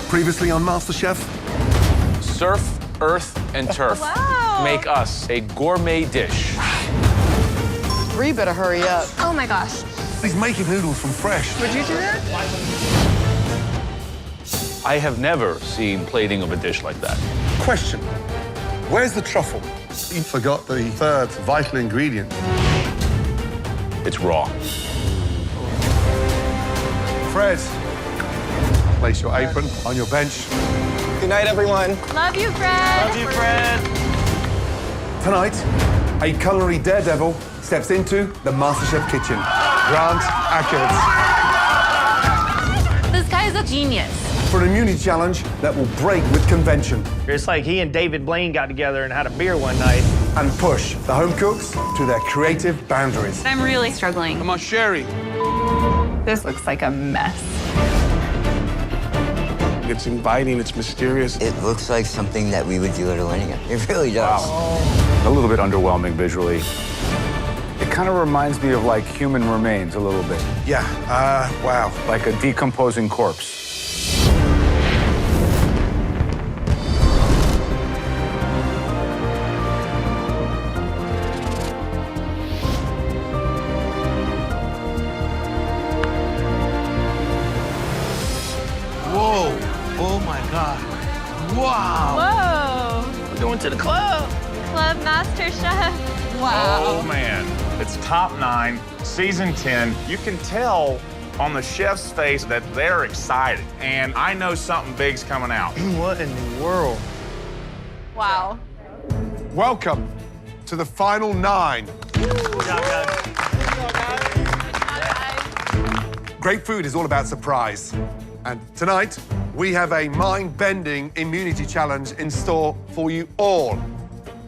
Previously on MasterChef. Surf, earth, and turf make us a gourmet dish. Bree better hurry up. Oh my gosh. He's making noodles from fresh. Would you do that? I have never seen plating of a dish like that. Question, where's the truffle? You forgot the third vital ingredient. It's raw. Fred, place your apron on your bench. Good night, everyone. Love you, Fred. Love you, Fred. Tonight, a culinary daredevil steps into the MasterChef kitchen. Grant Achatz. This guy is a genius. For an immunity challenge that will break with convention It's like he and David Blaine got together and had a beer one night. and push the home cooks to their creative boundaries. I'm really struggling. Come on, Sherry. This looks like a mess. It's inviting, it's mysterious. It looks like something that we would do at Alinea. It really does. A little bit underwhelming visually. It kind of reminds me of like human remains a little bit, Yeah, wow. like a decomposing corpse. Whoa, oh my God. Wow. Whoa. We're going to the club. Club MasterChef. Oh, man. It's top 9, season 10. You can tell on the chef's face that they're excited. And I know something big's coming out. What in the world? Wow. Welcome to the final 9. Good job, guys. Great food is all about surprise. And tonight, we have a mind-bending immunity challenge in store for you all.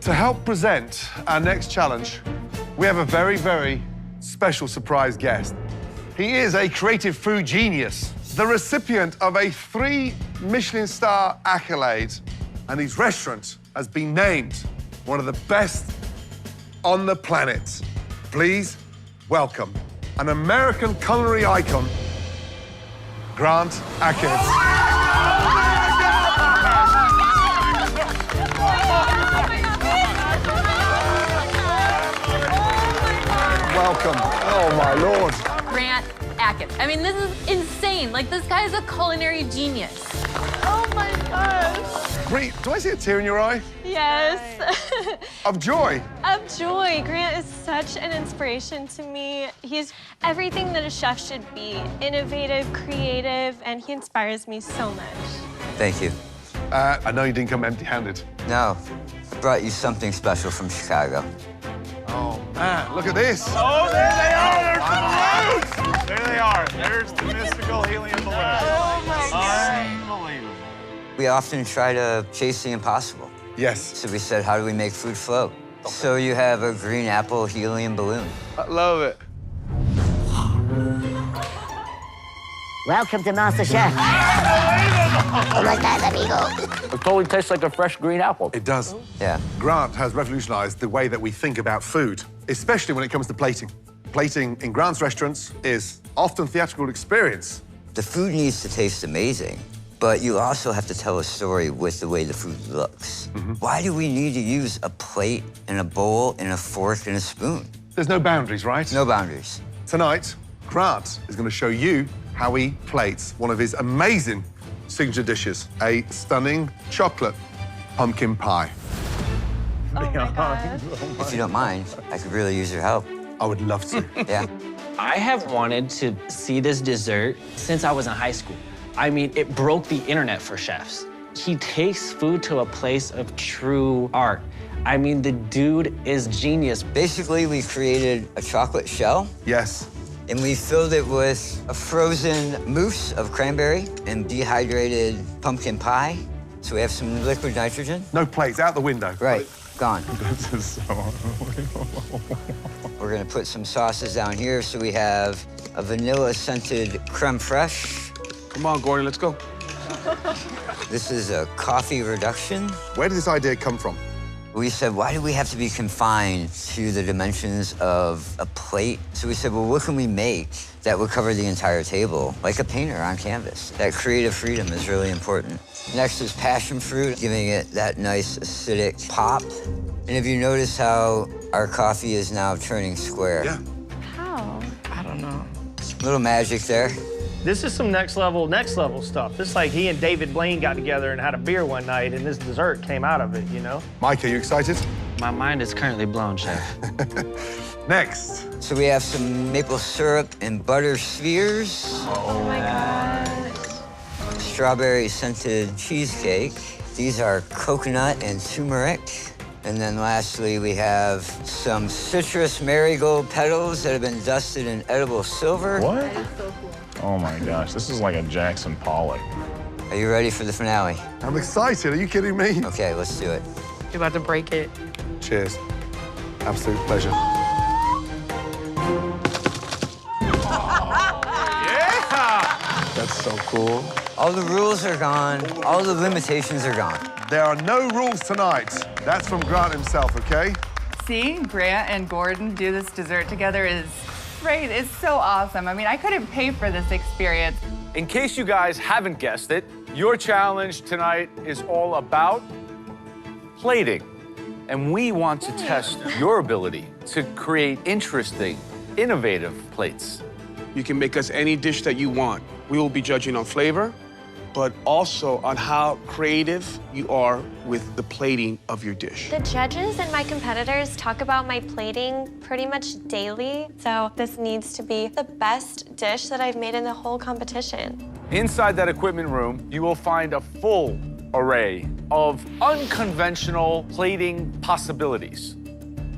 To help present our next challenge, we have a very, very special surprise guest. He is a creative food genius, the recipient of a 3 Michelin star accolade, and his restaurant has been named one of the best on the planet. Please welcome an American culinary icon, Grant Achatz. Welcome. Oh, my Lord. Grant Achatz. I mean, this is insane. Like, this guy is a culinary genius. Oh my gosh. Bree, do I see a tear in your eye? Yes. Of joy? Of joy. Grant is such an inspiration to me. He's everything that a chef should be. Innovative, creative, and he inspires me so much. Thank you. I know you didn't come empty-handed. No, I brought you something special from Chicago. Oh, man, look at this. Oh, there they are! There's the balloons! There they are. There's the mystical helium balloon. Oh my God. Unbelievable. We often try to chase the impossible. Yes. So we said, how do we make food float? So you have a green apple helium balloon. I love it. Welcome to MasterChef. ¿Cómo estás, amigo? It totally tastes like a fresh green apple. It does. Yeah. Grant has revolutionized the way that we think about food, especially when it comes to plating. Plating in Grant's restaurants is often a theatrical experience. The food needs to taste amazing, but you also have to tell a story with the way the food looks. Why do we need to use a plate and a bowl and a fork and a spoon? There's no boundaries, right? No boundaries. Tonight, Grant is going to show you how he plates one of his amazing signature dishes, a stunning chocolate pumpkin pie. Oh my God. If you don't mind, I could really use your help. I would love to. Yeah. I have wanted to see this dessert since I was in high school. I mean, it broke the internet for chefs. He takes food to a place of true art. I mean, the dude is genius. Basically, we created a chocolate shell. Yes. And we filled it with a frozen mousse of cranberry and dehydrated pumpkin pie. So we have some liquid nitrogen. No plates, out the window. Right, gone. This is so unbelievable. We're gonna put some sauces down here. So we have a vanilla-scented creme fraiche. Come on, Gordy, let's go. This is a coffee reduction. Where did this idea come from? We said, why do we have to be confined to the dimensions of a plate? So we said, well, what can we make that would cover the entire table, like a painter on canvas? That creative freedom is really important. Next is passion fruit, giving it that nice acidic pop. And if you notice how our coffee is now turning square. Yeah. How? I don't know. Little magic there. This is some next level stuff. This is like he and David Blaine got together and had a beer one night, and this dessert came out of it, you know? Mike, are you excited? My mind is currently blown, Chef. Next. So we have some maple syrup and butter spheres. Oh my gosh. Strawberry scented cheesecake. These are coconut and turmeric. And then lastly, we have some citrus marigold petals that have been dusted in edible silver. What? That is so cool. Oh my gosh, this is like a Jackson Pollock. Are you ready for the finale? I'm excited. Are you kidding me? Okay, let's do it. You're about to break it. Cheers. Absolute pleasure. Yeah! That's so cool. All the rules are gone. All the limitations are gone. There are no rules tonight. That's from Grant himself, okay? Seeing Grant and Gordon do this dessert together is great. It's so awesome. I mean, I couldn't pay for this experience. In case you guys haven't guessed it, your challenge tonight is all about plating. And we want to test your ability to create interesting, innovative plates. You can make us any dish that you want. We will be judging on flavor, but also on how creative you are with the plating of your dish. The judges and my competitors talk about my plating pretty much daily, so this needs to be the best dish that I've made in the whole competition. Inside that equipment room, you will find a full array of unconventional plating possibilities.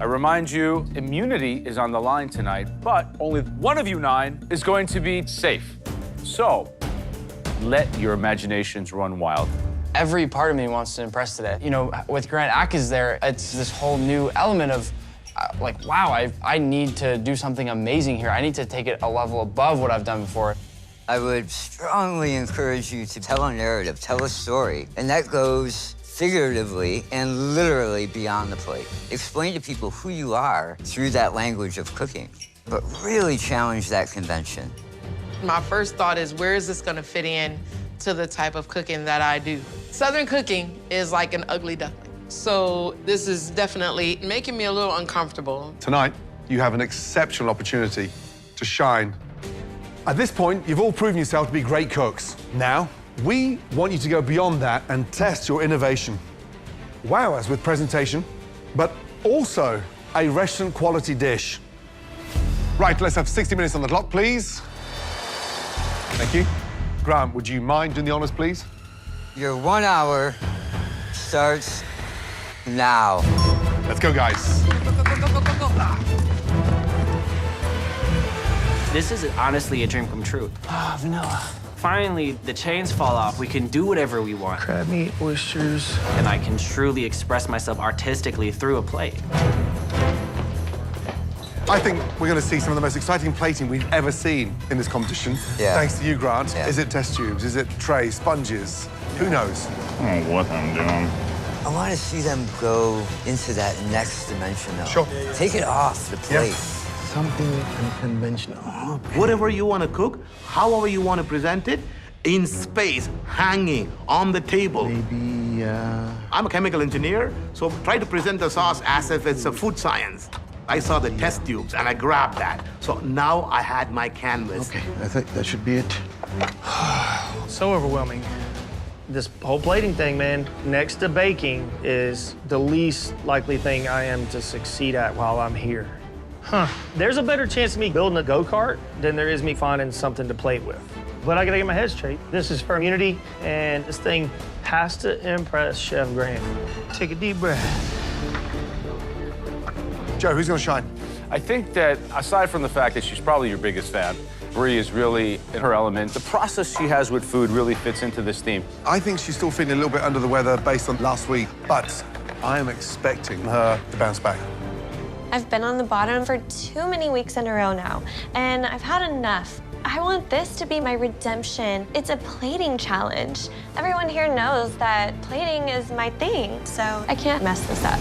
I remind you, immunity is on the line tonight, but only one of you 9 is going to be safe. So, let your imaginations run wild. Every part of me wants to impress today. You know, with Grant Achatz there, it's this whole new element of, like, wow, I need to do something amazing here. I need to take it a level above what I've done before. I would strongly encourage you to tell a narrative, tell a story, and that goes figuratively and literally beyond the plate. Explain to people who you are through that language of cooking, but really challenge that convention. My first thought is, where is this gonna fit in to the type of cooking that I do? Southern cooking is like an ugly duckling. So this is definitely making me a little uncomfortable. Tonight, you have an exceptional opportunity to shine. At this point, you've all proven yourself to be great cooks. Now, we want you to go beyond that and test your innovation. Wow us with presentation, but also a restaurant quality dish. Right, let's have 60 minutes on the clock, please. Thank you. Grant, would you mind doing the honors, please? Your 1 hour starts now. Let's go, guys. This is honestly a dream come true. Ah, vanilla. Finally, the chains fall off. We can do whatever we want. Crab meat, oysters. And I can truly express myself artistically through a plate. I think we're going to see some of the most exciting plating we've ever seen in this competition. Yeah. Thanks to you, Grant. Yeah. Is it test tubes? Is it trays, sponges? Who knows? I don't know what I'm doing. I want to see them go into that next dimension, though. Sure. Take it off the plate. Yeah. Something unconventional. Whatever you want to cook, however you want to present it, in space, hanging on the table. Maybe, I'm a chemical engineer, so try to present the sauce as if it's a food science. I saw the test tubes and I grabbed that. So now I had my canvas. Okay, I think that should be it. So overwhelming. This whole plating thing, man, next to baking is the least likely thing I am to succeed at while I'm here. Huh. There's a better chance of me building a go-kart than there is me finding something to plate with. But I gotta get my head straight. This is for immunity, and this thing has to impress Chef Grant. Take a deep breath. Joe, who's going to shine? I think that aside from the fact that she's probably your biggest fan, Brie is really in her element. The process she has with food really fits into this theme. I think she's still feeling a little bit under the weather based on last week, but I am expecting her to bounce back. I've been on the bottom for too many weeks in a row now, and I've had enough. I want this to be my redemption. It's a plating challenge. Everyone here knows that plating is my thing, so I can't mess this up.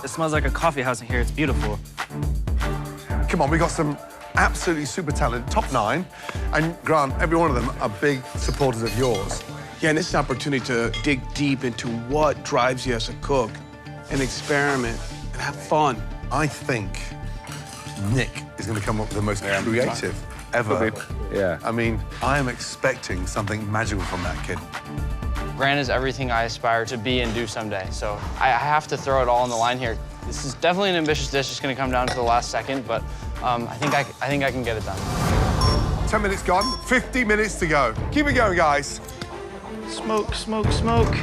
It smells like a coffee house in here. It's beautiful. Come on, we got some absolutely super talented top 9. And Grant, every one of them are big supporters of yours. Yeah, and it's an opportunity to dig deep into what drives you as a cook and experiment and have fun. I think Nick is going to come up with the most creative ever. Yeah. I mean, I am expecting something magical from that kid. Grant is everything I aspire to be and do someday, so I have to throw it all on the line here. This is definitely an ambitious dish. It's going to come down to the last second, but I think I can get it done. 10 minutes gone, 50 minutes to go. Keep it going, guys. Smoke, smoke, smoke.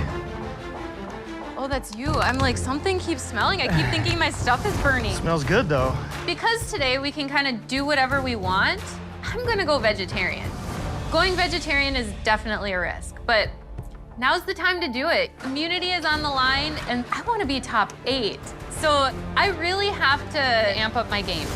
Oh, that's you. I'm like, something keeps smelling. I keep thinking my stuff is burning. Smells good, though. Because today we can kind of do whatever we want, I'm gonna go vegetarian. Going vegetarian is definitely a risk, but now's the time to do it. Immunity is on the line, and I want to be top 8. So I really have to amp up my game.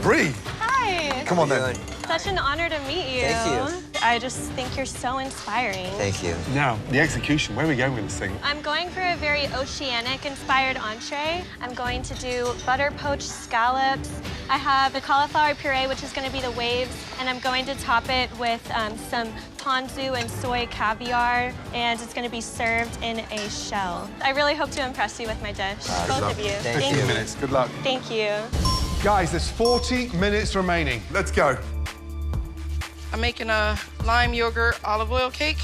Bree. Hi. Come on, then. Such an honor to meet you. Thank you. I just think you're so inspiring. Thank you. Now, the execution. Where are we going with this thing? I'm going for a very oceanic-inspired entree. I'm going to do butter poached scallops. I have a cauliflower puree, which is going to be the waves, and I'm going to top it with some ponzu and soy caviar, and it's going to be served in a shell. I really hope to impress you with my dish, both of you. Thank you. Minutes. Good luck. Thank you. Guys, there's 40 minutes remaining. Let's go. I'm making a lime yogurt olive oil cake.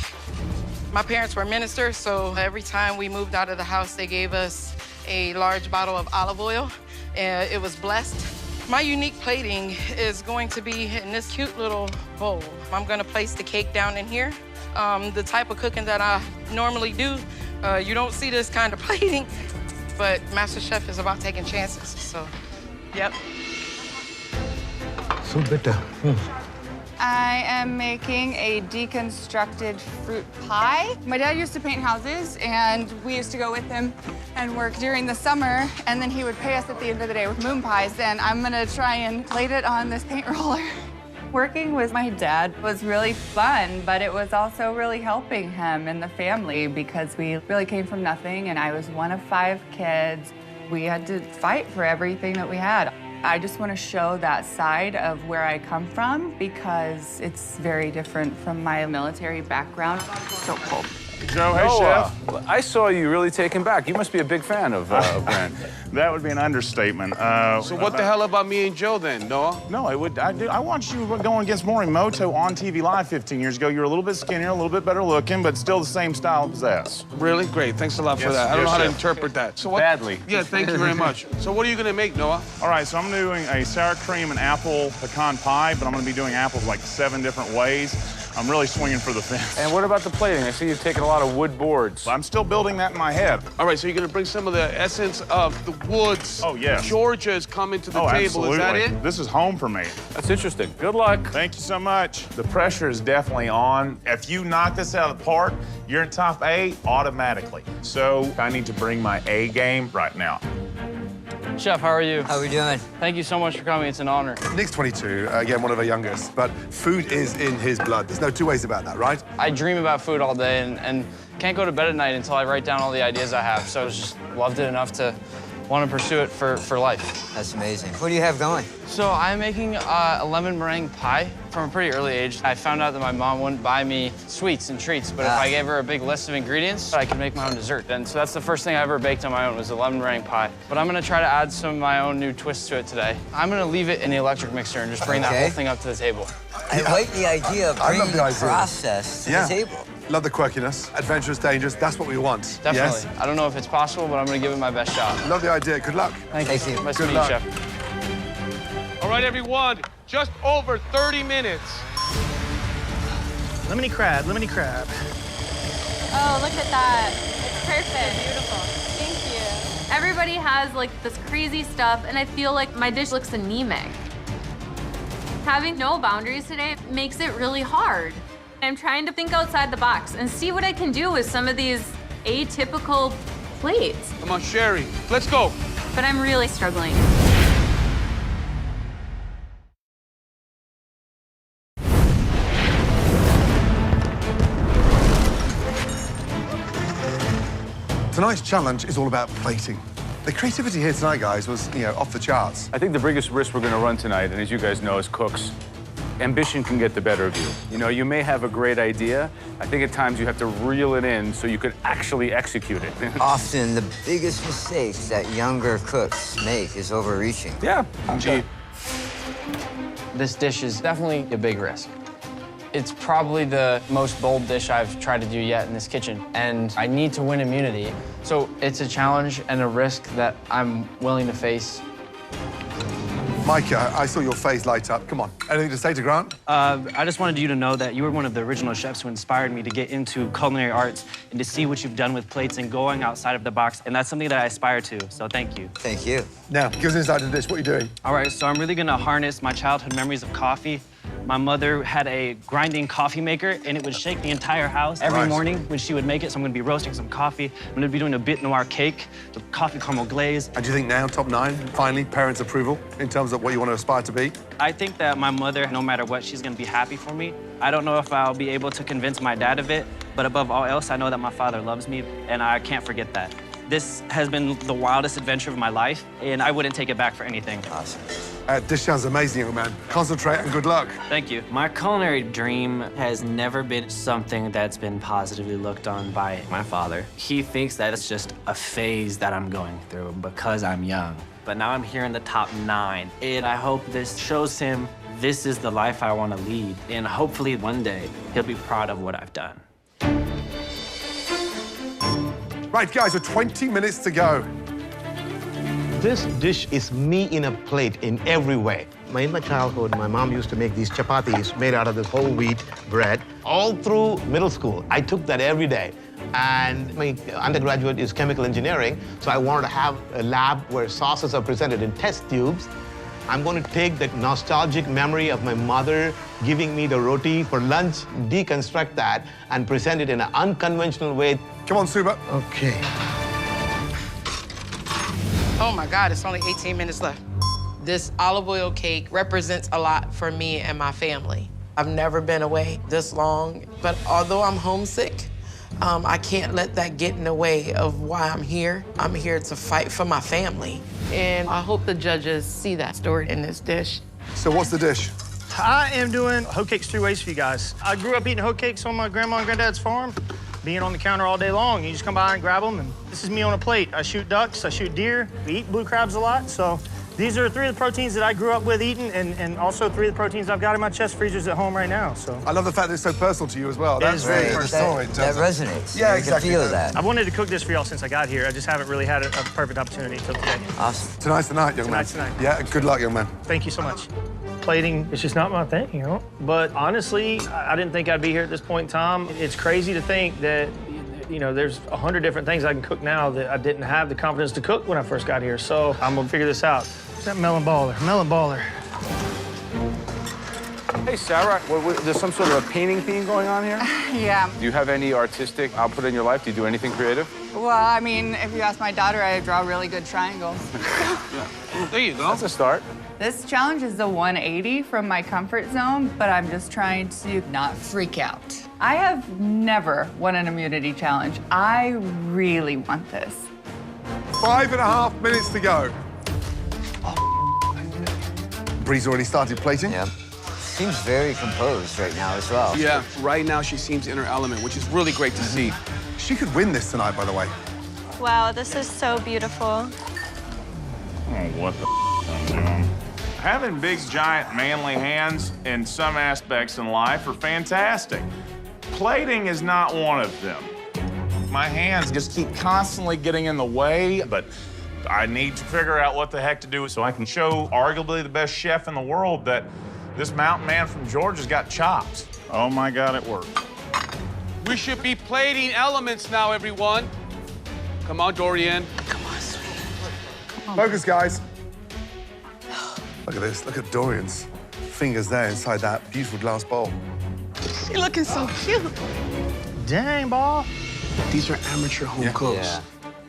My parents were ministers, so every time we moved out of the house, they gave us a large bottle of olive oil, and it was blessed. My unique plating is going to be in this cute little bowl. I'm gonna place the cake down in here. The type of cooking that I normally do, you don't see this kind of plating, but MasterChef is about taking chances, so, yep. So bitter. I am making a deconstructed fruit pie. My dad used to paint houses, and we used to go with him and work during the summer, and then he would pay us at the end of the day with moon pies, and I'm gonna try and plate it on this paint roller. Working with my dad was really fun, but it was also really helping him and the family because we really came from nothing, and I was one of 5 kids. We had to fight for everything that we had. I just want to show that side of where I come from because it's very different from my military background. So cold. Joe, hey, Chef. I saw you really taken back. You must be a big fan of Grant. That would be an understatement. So what the hell about me and Joe then, Noah? No, I watched you going against Morimoto on TV Live 15 years ago. You were a little bit skinnier, a little bit better looking, but still the same style and possess. Really? Great. Thanks a lot for Yes, that. I don't know yes, how to Chef. interpret that. So what? Badly. Yeah, thank you very much. So what are you gonna make, Noah? All right, so I'm doing a sour cream and apple pecan pie, but I'm gonna be doing apples like 7 different ways. I'm really swinging for the fence. And what about the plating? I see you've taken a lot of wood boards. I'm still building that in my head. All right, so you're gonna bring some of the essence of the woods. Oh, yes. Georgia is coming to the table. Absolutely. Is that it? This is home for me. That's interesting. Good luck. Thank you so much. The pressure is definitely on. If you knock this out of the park, you're in top 8 automatically. So I need to bring my A game right now. Chef, how are you? How are we doing? Thank you so much for coming. It's an honor. Nick's 22, again, one of our youngest, but food is in his blood. There's no 2 ways about that, right? I dream about food all day and can't go to bed at night until I write down all the ideas I have. So I just loved it enough to want to pursue it for life. That's amazing. What do you have going? So I'm making a lemon meringue pie from a pretty early age. I found out that my mom wouldn't buy me sweets and treats, but if I gave her a big list of ingredients, I could make my own dessert. And so that's the first thing I ever baked on my own was a lemon meringue pie. But I'm gonna try to add some of my own new twists to it today. I'm gonna leave it in the electric mixer and just bring that whole thing up to the table. I like the idea of bringing the process to the table. Love the quirkiness. Adventurous, dangerous, that's what we want. Definitely. Yes? I don't know if it's possible, but I'm gonna give it my best shot. Love the idea. Good luck. Thank you. Nice to Good meet you, luck. Chef. All right, everyone, just over 30 minutes. Lemony crab, lemony crab. Oh, look at that. It's perfect. Beautiful. Thank you. Everybody has like this crazy stuff, and I feel like my dish looks anemic. Having no boundaries today makes it really hard. I'm trying to think outside the box and see what I can do with some of these atypical plates. Come on, Sherry, let's go. But I'm really struggling. Tonight's challenge is all about plating. The creativity here tonight, guys, was, off the charts. I think the biggest risk we're going to run tonight, and as you guys know as cooks, ambition can get the better of you. You may have a great idea. I think at times you have to reel it in so you could actually execute it. Often the biggest mistake that younger cooks make is overreaching. Yeah. Gee. This dish is definitely a big risk. It's probably the most bold dish I've tried to do yet in this kitchen, and I need to win immunity. So it's a challenge and a risk that I'm willing to face. Micah, I saw your face light up. Come on. Anything to say to Grant? I just wanted you to know that you were one of the original chefs who inspired me to get into culinary arts and to see what you've done with plates and going outside of the box, and that's something that I aspire to, so thank you. Thank you. Now, give us inside the dish. What are you doing? All right, so I'm really gonna harness my childhood memories of coffee. My mother had a grinding coffee maker, and it would shake the entire house every morning when she would make it. So I'm gonna be roasting some coffee. I'm gonna be doing a bit noir cake, the coffee caramel glaze. And do you think now, top 9, finally, parents' approval in terms of what you want to aspire to be? I think that my mother, no matter what, she's gonna be happy for me. I don't know if I'll be able to convince my dad of it, but above all else, I know that my father loves me, and I can't forget that. This has been the wildest adventure of my life, and I wouldn't take it back for anything. Awesome. This sounds amazing, young man. Concentrate and good luck. Thank you. My culinary dream has never been something that's been positively looked on by my father. He thinks that it's just a phase that I'm going through because I'm young. But now I'm here in the top 9, and I hope this shows him this is the life I want to lead, and hopefully one day he'll be proud of what I've done. Right, guys, we're 20 minutes to go. This dish is me in a plate in every way. In my childhood, my mom used to make these chapatis made out of this whole wheat bread. All through middle school, I took that every day. And my undergraduate is chemical engineering, so I wanted to have a lab where sauces are presented in test tubes. I'm going to take that nostalgic memory of my mother giving me the roti for lunch, deconstruct that, and present it in an unconventional way. Come on, Suba. Okay. Oh my God, it's only 18 minutes left. This olive oil cake represents a lot for me and my family. I've never been away this long, but although I'm homesick, I can't let that get in the way of why I'm here. I'm here to fight for my family. And I hope the judges see that story in this dish. So what's the dish? I am doing hoe cakes 3 ways for you guys. I grew up eating hoe cakes on my grandma and granddad's farm, being on the counter all day long. You just come by and grab them, and this is me on a plate. I shoot ducks, I shoot deer. We eat blue crabs a lot, so these are 3 of the proteins that I grew up with eating, and also 3 of the proteins I've got in my chest freezers at home right now, so. I love the fact that it's so personal to you as well. It That's is very personal. That resonates. Yeah, you exactly. can feel that. I wanted to cook this for y'all since I got here. I just haven't really had a perfect opportunity until today. Awesome. Tonight's the night, young man. Tonight's the night. Yeah, good luck, young man. Thank you so much. Plating is just not my thing, you know? But honestly, I didn't think I'd be here at this point in time. It's crazy to think that, there's 100 different things I can cook now that I didn't have the confidence to cook when I first got here. So I'm gonna figure this out. Where's that melon baller? Melon baller. Hey, Sarah, there's some sort of a painting theme going on here? Yeah. Do you have any artistic output in your life? Do you do anything creative? Well, I mean, if you ask my daughter, I draw really good triangles. There you go. That's a start. This challenge is the 180 from my comfort zone, but I'm just trying to not freak out. I have never won an immunity challenge. I really want this. 5.5 minutes to go. Bree's already started plating. Yeah. Seems very composed right now as well. Yeah, right now she seems in her element, which is really great to see. She could win this tonight, by the way. Wow, this is so beautiful. Oh, what the I'm doing? Having big, giant, manly hands in some aspects in life are fantastic. Plating is not one of them. My hands just keep constantly getting in the way, but I need to figure out what the heck to do so I can show arguably the best chef in the world that this mountain man from Georgia's got chops. Oh my God, it worked. We should be plating elements now, everyone. Come on, Dorian. Come on, sweetie. Come on. Focus, guys. Look at this. Look at Dorian's fingers there inside that beautiful glass bowl. You're looking so cute. Dang, ball. These are amateur home cooks. Yeah.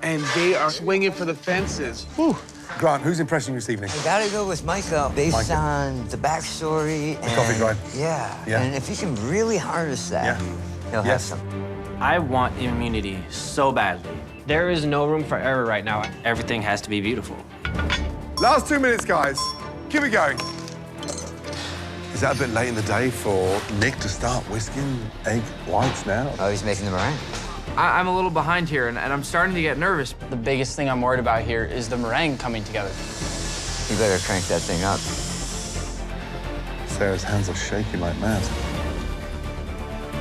And they are swinging for the fences. Whew. Grant, who's impressing you this evening? I gotta go with Micah based on the backstory and coffee grind. Yeah. Yeah. And if he can really harness that, he'll have some. I want immunity so badly. There is no room for error right now. Everything has to be beautiful. Last 2 minutes, guys. Keep it going. Is that a bit late in the day for Nick to start whisking egg whites now? Oh, he's making the meringue. I'm a little behind here, and I'm starting to get nervous. The biggest thing I'm worried about here is the meringue coming together. You better crank that thing up. Sarah's hands are shaking like mad.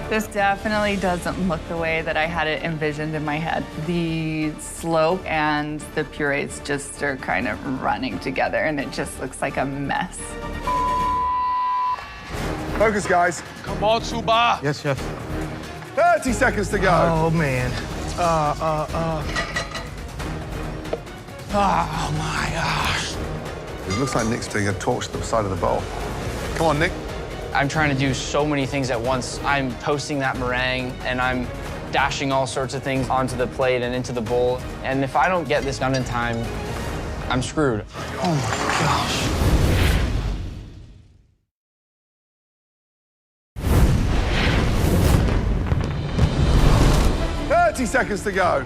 This definitely doesn't look the way that I had it envisioned in my head. The slope and the purees just are kind of running together, and it just looks like a mess. Focus, guys. Come on, Tuba. Yes, chef. 30 seconds to go. Oh, man. Oh, my gosh. It looks like Nick's doing a torch to the side of the bowl. Come on, Nick. I'm trying to do so many things at once. I'm toasting that meringue, and I'm dashing all sorts of things onto the plate and into the bowl. And if I don't get this done in time, I'm screwed. Oh, my gosh. 30 seconds to go.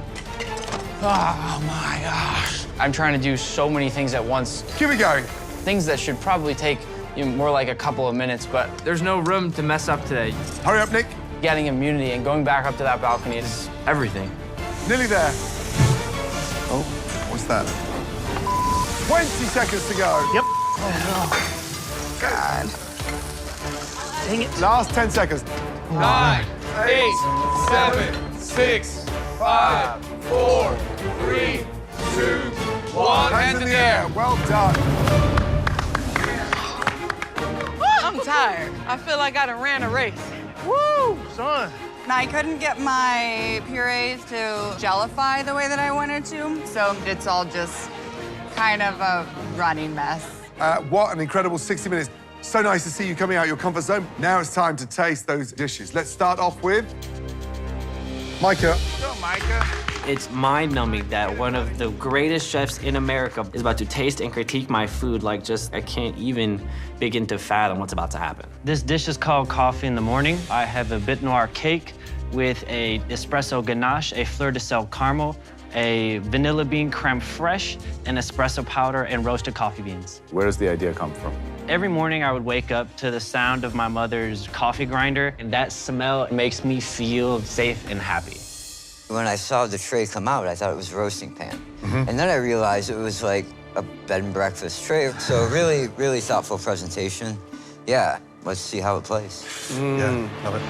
Oh, my gosh. I'm trying to do so many things at once. Keep it going. Things that should probably take more like a couple of minutes, but there's no room to mess up today. Hurry up, Nick. Getting immunity and going back up to that balcony is everything. Nearly there. Oh, what's that? 20 seconds to go. Yep. Oh, no. God. Dang it. Last 10 seconds. 9, 8, 7, 6, 5, 4, 3, 2, 1. Hands in the air. Well done. I'm tired. I feel like I done ran a race. Woo, son. I couldn't get my purees to gellify the way that I wanted to, so it's all just kind of a running mess. What an incredible 60 minutes. So nice to see you coming out of your comfort zone. Now it's time to taste those dishes. Let's start off with Micah. Go, Micah. It's mind-numbing that one of the greatest chefs in America is about to taste and critique my food like I can't even begin to fathom what's about to happen. This dish is called Coffee in the Morning. I have a bit noir cake with a espresso ganache, a fleur de sel caramel, a vanilla bean creme fraiche, and espresso powder and roasted coffee beans. Where does the idea come from? Every morning I would wake up to the sound of my mother's coffee grinder, and that smell makes me feel safe and happy. When I saw the tray come out, I thought it was a roasting pan. And then I realized it was like a bed and breakfast tray. So really, really thoughtful presentation. Yeah, let's see how it plays. Yeah, love it.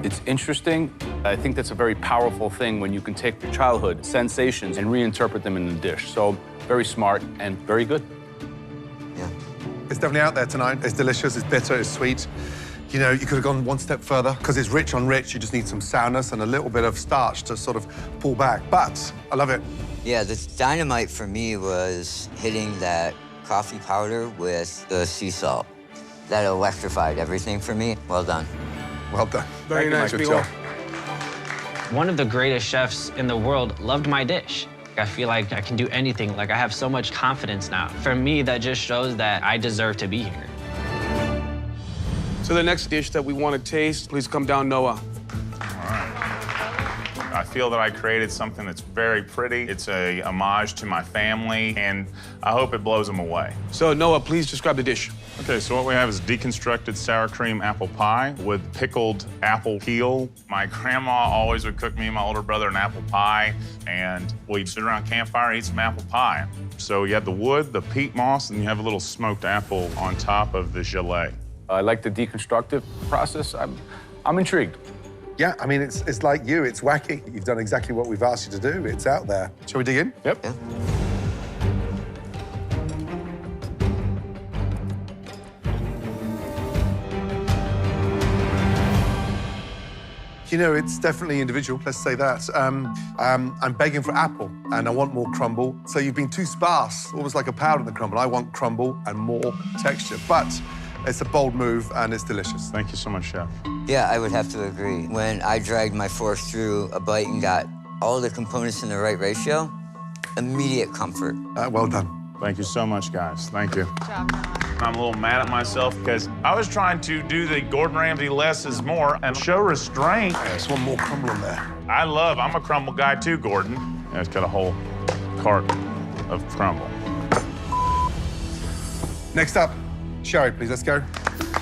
It's interesting. I think that's a very powerful thing when you can take your childhood sensations and reinterpret them in a dish. So very smart and very good. It's definitely out there tonight. It's delicious, it's bitter, it's sweet. You know, you could have gone one step further because it's rich on rich. You just need some sourness and a little bit of starch to sort of pull back. But I love it. Yeah, the dynamite for me was hitting that coffee powder with the sea salt. That electrified everything for me. Well done. Well done. Very nice, Good Miguel. job. One of the greatest chefs in the world loved my dish. I feel like I can do anything. Like, I have so much confidence now. For me, that just shows that I deserve to be here. So the next dish that we want to taste, please come down, Noah. I feel that I created something that's very pretty. It's a homage to my family, and I hope it blows them away. So Noah, please describe the dish. Okay, so what we have is deconstructed sour cream apple pie with pickled apple peel. My grandma always would cook me and my older brother an apple pie, and we'd sit around a campfire and eat some apple pie. So you have the wood, the peat moss, and you have a little smoked apple on top of the gelée. I like the deconstructive process. I'm intrigued. Yeah, I mean, it's like you, it's wacky. You've done exactly what we've asked you to do. It's out there. Shall we dig in? Yep. Yeah. You know, it's definitely individual, let's say that. I'm begging for apple, and I want more crumble. So you've been too sparse, almost like a powder in the crumble. I want crumble and more texture, but it's a bold move, and it's delicious. Thank you so much, Chef. Yeah, I would have to agree. When I dragged my fork through a bite and got all the components in the right ratio, immediate comfort. Well done. Thank you so much, guys. Thank you. Good job, Noah. I'm a little mad at myself because I was trying to do the Gordon Ramsay less is more and show restraint. There's one more crumble in there. I'm a crumble guy too, Gordon. Yeah, it's got a whole cart of crumble. Next up, Sherry, please, let's go.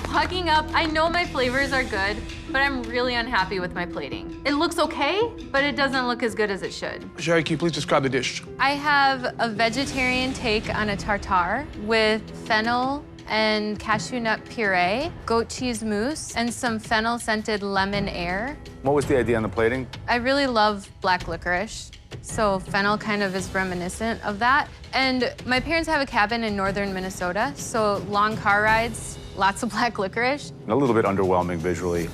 Hugging up, I know my flavors are good, but I'm really unhappy with my plating. It looks okay, but it doesn't look as good as it should. Sherry, can you please describe the dish? I have a vegetarian take on a tartare with fennel and cashew nut puree, goat cheese mousse, and some fennel-scented lemon air. What was the idea on the plating? I really love black licorice, so fennel kind of is reminiscent of that. And my parents have a cabin in northern Minnesota, so long car rides, lots of black licorice. A little bit underwhelming visually.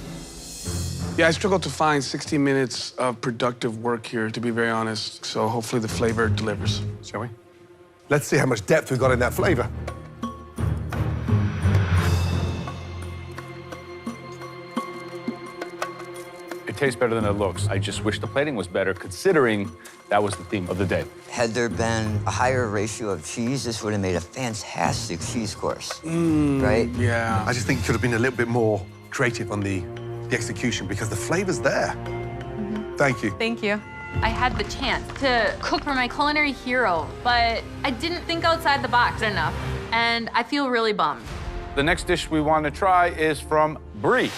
Yeah, I struggled to find 60 minutes of productive work here, to be very honest. So hopefully the flavor delivers. Shall we? Let's see how much depth we've got in that flavor. It tastes better than it looks. I just wish the plating was better, considering that was the theme of the day. Had there been a higher ratio of cheese, this would have made a fantastic cheese course, right? Yeah. I just think it could have been a little bit more creative on the execution because the flavor's there. Thank you. Thank you. I had the chance to cook for my culinary hero, but I didn't think outside the box enough, and I feel really bummed. The next dish we want to try is from Brie.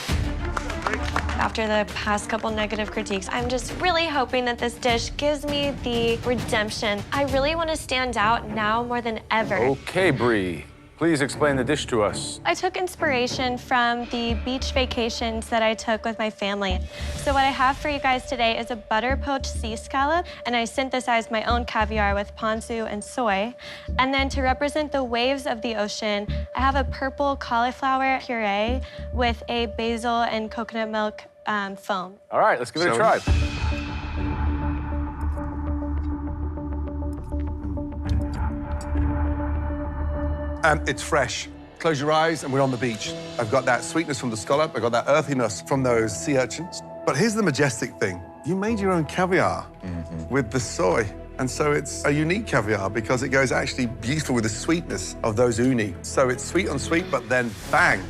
After the past couple negative critiques, I'm just really hoping that this dish gives me the redemption. I really want to stand out now more than ever. Okay, Brie. Please explain the dish to us. I took inspiration from the beach vacations that I took with my family. So what I have for you guys today is a butter poached sea scallop, and I synthesized my own caviar with ponzu and soy. And then to represent the waves of the ocean, I have a purple cauliflower puree with a basil and coconut milk foam. All right, let's give it a try. It's fresh. Close your eyes and we're on the beach. I've got that sweetness from the scallop. I've got that earthiness from those sea urchins. But here's the majestic thing. You made your own caviar with the soy. And so it's a unique caviar because it goes actually beautiful with the sweetness of those uni. So it's sweet on sweet, but then bang,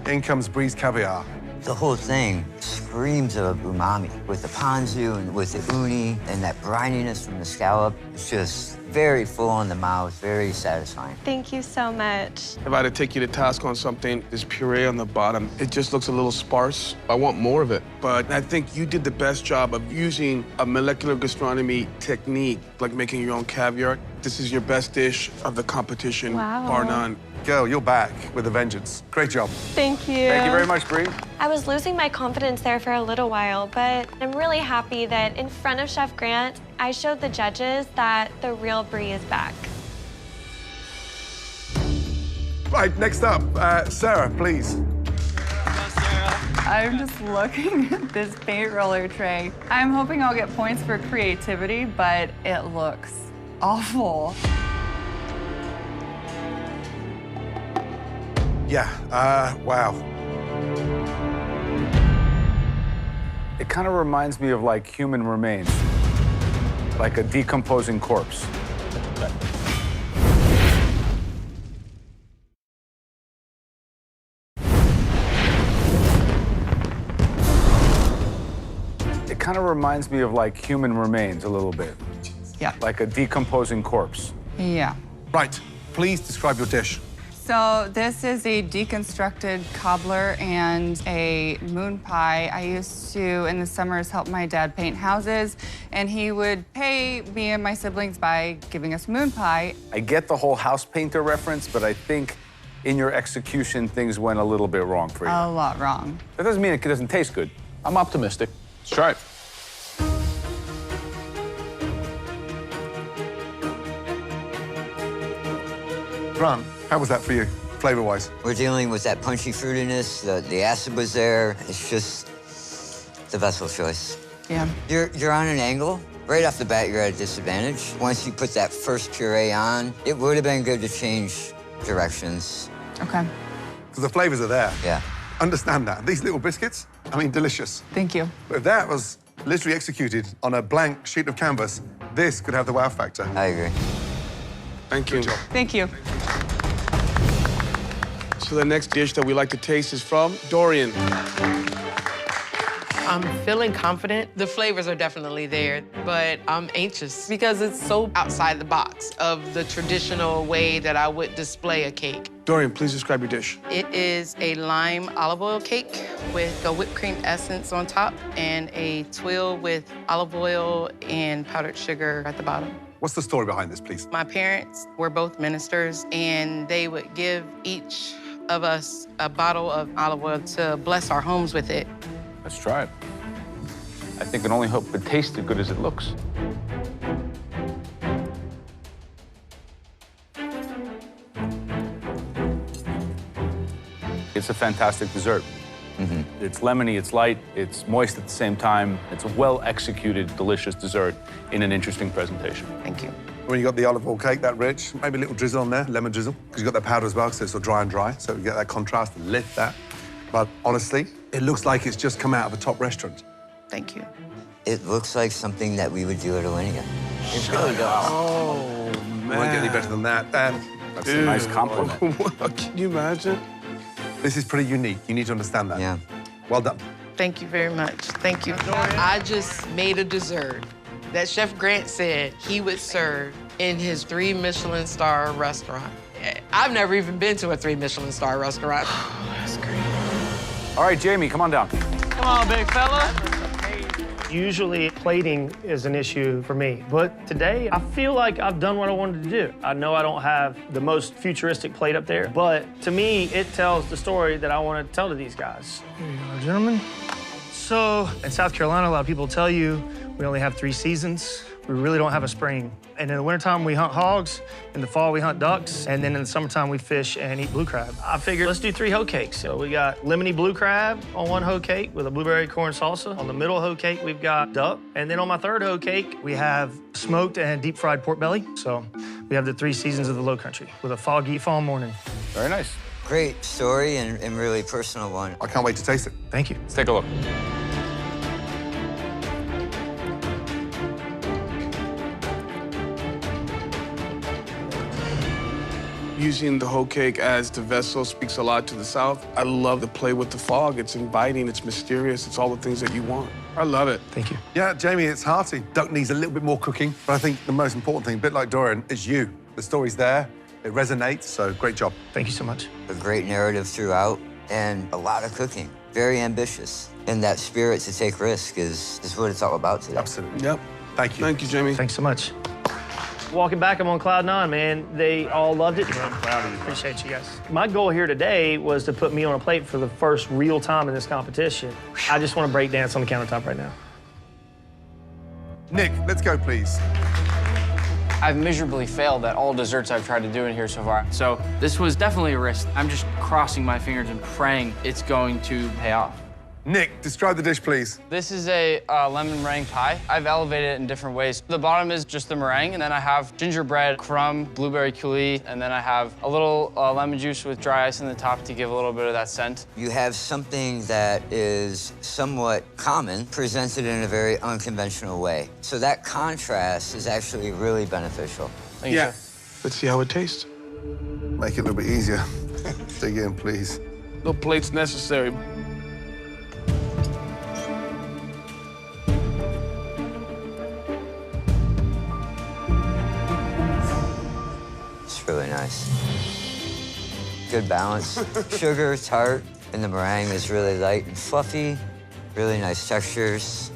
in comes Brie's caviar. The whole thing screams of umami with the ponzu and with the uni and that brininess from the scallop. It's just very full on the mouth, very satisfying. Thank you so much. If I had to take you to task on something, this puree on the bottom, it just looks a little sparse. I want more of it. But I think you did the best job of using a molecular gastronomy technique, like making your own caviar. This is your best dish of the competition, Wow. bar none. Girl, you're back with a vengeance. Great job. Thank you. Thank you very much, Brie. I was losing my confidence there for a little while, but I'm really happy that in front of Chef Grant, I showed the judges that the real Brie is back. Right, next up, Sarah, please. I'm just looking at this paint roller tray. I'm hoping I'll get points for creativity, but it looks awful. Yeah, wow. It kind of reminds me of like human remains, like a decomposing corpse. It kind of reminds me of like human remains a little bit. Yeah. Like a decomposing corpse. Yeah. Right, please describe your dish. So this is a deconstructed cobbler and a moon pie. I used to, in the summers, help my dad paint houses, and he would pay me and my siblings by giving us moon pie. I get the whole house painter reference, but I think in your execution, things went a little bit wrong for you. A lot wrong. That doesn't mean it doesn't taste good. I'm optimistic. Let's try it. Grant, how was that for you, flavor-wise? We're dealing with that punchy fruitiness. The acid was there. It's just the vessel choice. Yeah. You're on an angle. Right off the bat, you're at a disadvantage. Once you put that first puree on, it would have been good to change directions. Okay. Because the flavors are there. Yeah. Understand that. These little biscuits, I mean, delicious. Thank you. But if that was literally executed on a blank sheet of canvas, this could have the wow factor. I agree. Thank you. Thank you. So the next dish that we like to taste is from Dorian. I'm feeling confident. The flavors are definitely there, but I'm anxious because it's so outside the box of the traditional way that I would display a cake. Dorian, please describe your dish. It is a lime olive oil cake with a whipped cream essence on top and a twill with olive oil and powdered sugar at the bottom. What's the story behind this, please? My parents were both ministers, and they would give each of us a bottle of olive oil to bless our homes with it. Let's try it. I think it only hope it tastes as good as it looks. It's a fantastic dessert. It's lemony, it's light, it's moist at the same time. It's a well-executed, delicious dessert in an interesting presentation. Thank you. When you got the olive oil cake, that rich, maybe a little drizzle on there, lemon drizzle, because you got that powder as well, so it's sort of dry and dry, so you get that contrast and lift that. But honestly, it looks like it's just come out of a top restaurant. Thank you. It looks like something that we would do at Alinea. It really does. Oh, man. It won't get any better than that. That's a nice compliment. Can you imagine? This is pretty unique. You need to understand that. Yeah. Well done. Thank you very much. Thank you. I just made a dessert that Chef Grant said he would serve in his 3 Michelin star restaurant. I've never even been to a 3 Michelin star restaurant. That's great. All right, Jamie, come on down. Come on, big fella. Usually plating is an issue for me, but today I feel like I've done what I wanted to do. I know I don't have the most futuristic plate up there, but to me, it tells the story that I want to tell to these guys. Here you go, gentlemen. So in South Carolina, a lot of people tell you we only have 3 seasons. We really don't have a spring. And in the wintertime, we hunt hogs. In the fall, we hunt ducks. And then in the summertime, we fish and eat blue crab. I figured let's do 3 hoe cakes. So we got lemony blue crab on one hoe cake with a blueberry corn salsa. On the middle hoe cake, we've got duck. And then on my third hoe cake, we have smoked and deep fried pork belly. So we have the 3 seasons of the Low Country with a foggy fall morning. Very nice. Great story and really personal one. I can't wait to taste it. Thank you. Let's take a look. Using the hoe cake as the vessel speaks a lot to the South. I love to play with the fog. It's inviting, it's mysterious, it's all the things that you want. I love it. Thank you. Yeah, Jamie, it's hearty. Duck needs a little bit more cooking, but I think the most important thing, a bit like Dorian, is you. The story's there, it resonates, so great job. Thank you so much. A great narrative throughout and a lot of cooking. Very ambitious. And that spirit to take risk is what it's all about today. Absolutely. Yep. Thank you. Thank you, Jamie. Thanks so much. Walking back, I'm on cloud 9, man. They all loved it. I'm proud of you. Appreciate you guys. My goal here today was to put me on a plate for the first real time in this competition. I just want to break dance on the countertop right now. Nick, let's go, please. I've miserably failed at all desserts I've tried to do in here so far. So this was definitely a risk. I'm just crossing my fingers and praying it's going to pay off. Nick, describe the dish, please. This is a lemon meringue pie. I've elevated it in different ways. The bottom is just the meringue, and then I have gingerbread, crumb, blueberry coulis, and then I have a little lemon juice with dry ice in the top to give a little bit of that scent. You have something that is somewhat common, presented in a very unconventional way. So that contrast is actually really beneficial. Thank you, Yeah. Chef. Let's see how it tastes. Make it a little bit easier. Dig in, please. No plates necessary. It's really nice. Good balance. Sugar, tart, and the meringue is really light and fluffy. Really nice textures,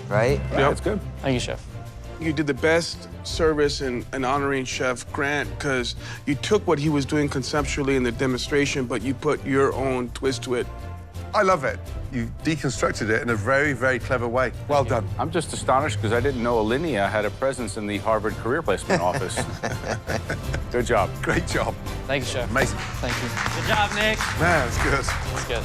right? Yeah, it's good. Thank you, Chef. You did the best service in honoring Chef Grant because you took what he was doing conceptually in the demonstration, but you put your own twist to it. I love it. You deconstructed it in a very, very clever way. Well done. I'm just astonished because I didn't know Alinea had a presence in the Harvard Career Placement Office. Good job. Great job. Thank you, Chef. Amazing. Thank you. Good job, Nick. Man, it's good. That's good.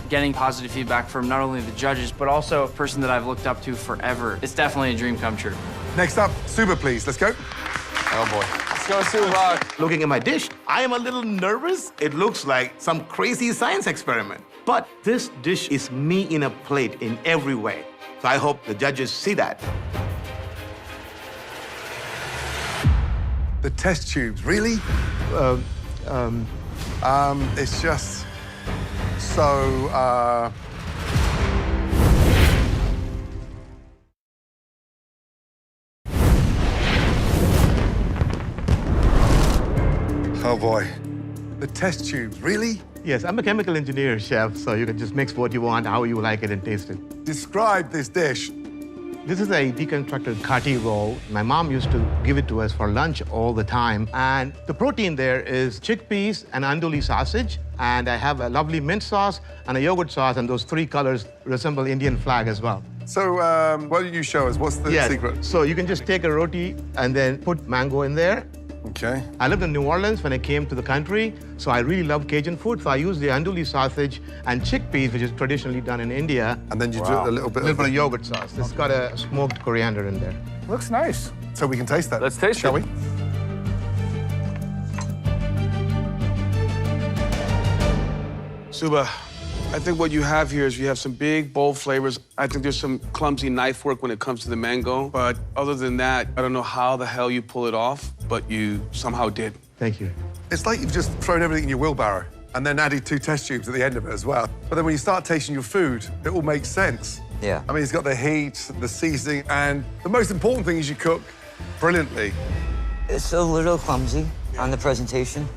Getting positive feedback from not only the judges, but also a person that I've looked up to forever. It's definitely a dream come true. Next up, Suba, please. Let's go. Oh, boy. Let's go, Suba. Looking at my dish, I am a little nervous. It looks like some crazy science experiment. But this dish is me in a plate in every way. So I hope the judges see that. The test tubes, really? It's just so, Oh boy. The test tubes, really? Yes, I'm a chemical engineer, chef, so you can just mix what you want, how you like it, and taste it. Describe this dish. This is a deconstructed kati roll. My mom used to give it to us for lunch all the time. And the protein there is chickpeas and andouille sausage. And I have a lovely mint sauce and a yogurt sauce, and those three colors resemble Indian flag as well. So, why don't you show us? What's the secret? So you can just take a roti and then put mango in there. Okay. I lived in New Orleans when I came to the country, so I really love Cajun food. So I use the andouille sausage and chickpeas, which is traditionally done in India. And then you do a little bit of yogurt sauce. It's got a smoked coriander in there. Looks nice. So we can taste that. Let's taste it. Shall we? Suba, I think what you have here is you have some big, bold flavors. I think there's some clumsy knife work when it comes to the mango. But other than that, I don't know how the hell you pull it off, but you somehow did. Thank you. It's like you've just thrown everything in your wheelbarrow and then added 2 test tubes at the end of it as well. But then when you start tasting your food, it all makes sense. Yeah. I mean, it's got the heat, the seasoning, and the most important thing is you cook brilliantly. It's a little clumsy on the presentation,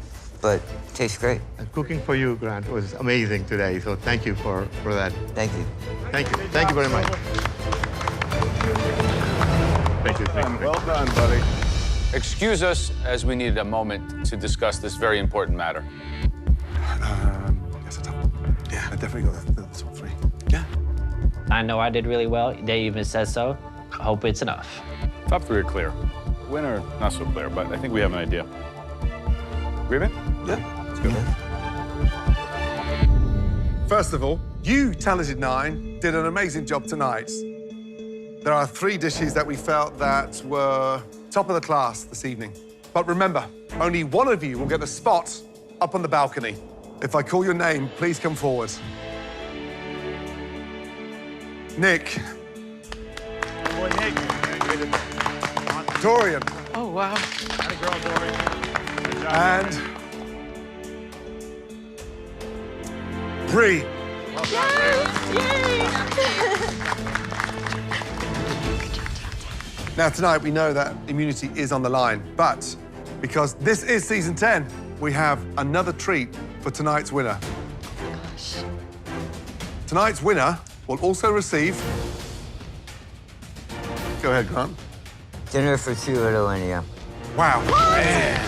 but tastes great. And cooking for you, Grant, was amazing today. So thank you for that. Thank you. Thank you. Thank you very much. Thank you. Thank you. Well done, buddy. Excuse us as we needed a moment to discuss this very important matter. Yes, yeah, I definitely got the top 3. Yeah. I know I did really well. They even said so. Hope it's enough. Top 3 are clear. Winner, not so clear, but I think we have an idea. Agreement? Yeah. Let's go. First of all, you, Talented 9, did an amazing job tonight. There are 3 dishes that we felt that were top of the class this evening. But remember, only one of you will get the spot up on the balcony. If I call your name, please come forward. Nick. Boy, Nick. Dorian. Oh, wow. Had a girl, Dorian. Good job. And Bree. Now, tonight, we know that immunity is on the line, but because this is season 10, we have another treat for tonight's winner. Gosh. Tonight's winner will also receive... Go ahead, Grant. Dinner for 2 at Alinea. Wow. Man.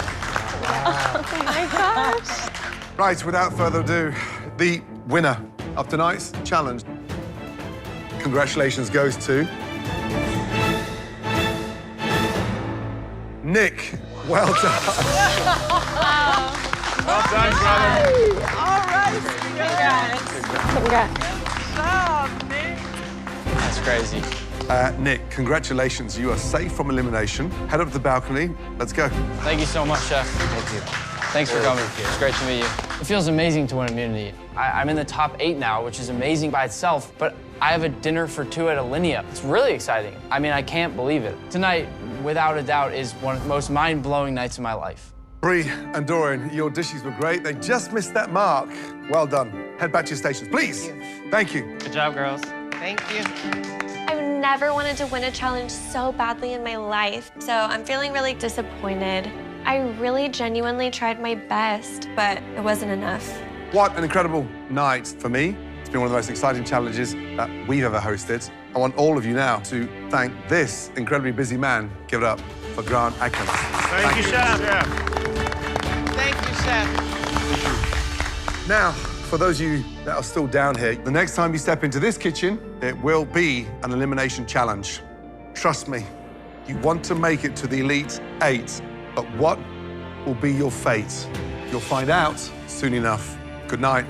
Oh my gosh. Right, without further ado, the winner of tonight's challenge. Congratulations goes to... Nick. Well done. Well done, brother. All right. Congrats. That's crazy. Nick, congratulations. You are safe from elimination. Head up to the balcony. Let's go. Thank you so much, Chef. Thank you. Thanks for coming. It's great to meet you. It feels amazing to win immunity. I'm in the top 8 now, which is amazing by itself, but I have a dinner for 2 at Alinea. It's really exciting. I mean, I can't believe it. Tonight, without a doubt, is one of the most mind-blowing nights of my life. Bree and Dorian, your dishes were great. They just missed that mark. Well done. Head back to your stations, please. Thank you. Good job, girls. Thank you. I've never wanted to win a challenge so badly in my life, so I'm feeling really disappointed. I really genuinely tried my best, but it wasn't enough. What an incredible night for me. It's been one of the most exciting challenges that we've ever hosted. I want all of you now to thank this incredibly busy man. Give it up for Grant Achatz. Thank you, Chef. Thank you, Chef. Now, for those of you that are still down here, the next time you step into this kitchen, it will be an elimination challenge. Trust me, you want to make it to the Elite 8, but what will be your fate? You'll find out soon enough. Good night.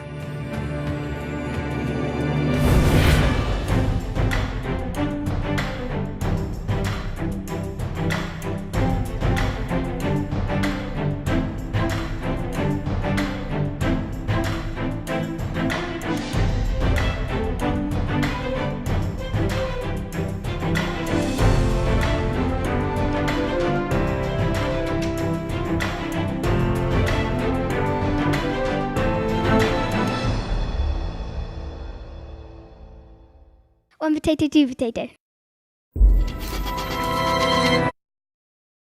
One potato, two potato.